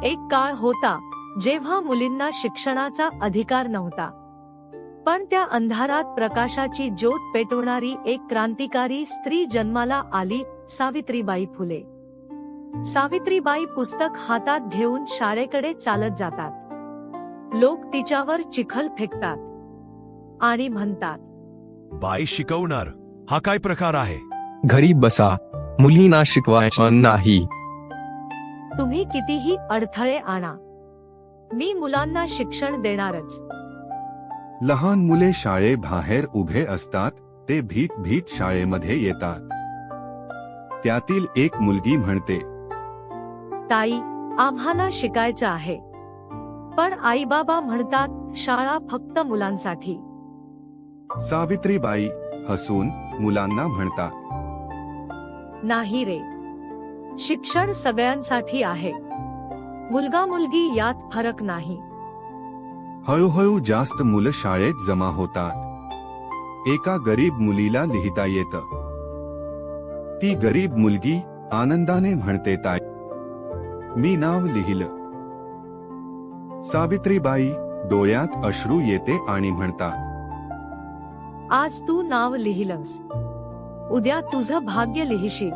एक काळ होता जेव्हा मुलींना शिक्षणाचा अधिकार नव्हता. पण त्या अंधारात प्रकाशाची ज्योत पेटवणारी एक क्रांतिकारी स्त्री जन्माला आली, सावित्रीबाई फुले. सावित्रीबाई पुस्तक हातात घेऊन शाळेकडे चालत जातात. लोक तिच्यावर चिखल फेकतात आणि म्हणतात, बाई शिकवणार, हा काय प्रकार आहे? घरी बसा, मुलींना शिकवायचं नाही. तुम्ही कितीही अडथळे आणा, मी मुलांना शिक्षण देणारच. लहान मुले शाळेबाहेर उभे असतात, ते भीत भीत शाळेमध्ये येतात. त्यातील एक मुलगी म्हणते, ताई, आम्हाला शिकायचं आहे. पण आईबाबा म्हणतात शाळा फक्त मुलांसाठी. सावित्रीबाई हसून मुलांना म्हणतात, नाही रे, शिक्षण सगळ्यांसाठी आहे. मुलगा मुलगी यात फरक नाही. हळूहळू जास्त मुलं शाळेत जमा होतात. एका गरीब मुलीला लिहिता येतं. ती गरीब मुलगी आनंदाने म्हणते, ताई, मी नाव लिहिलं. सावित्रीबाई डोळ्यात अश्रू येते आणि म्हणतात, आज तू नाव लिहिलंस, उद्या तुझं भाग्य लिहिशील.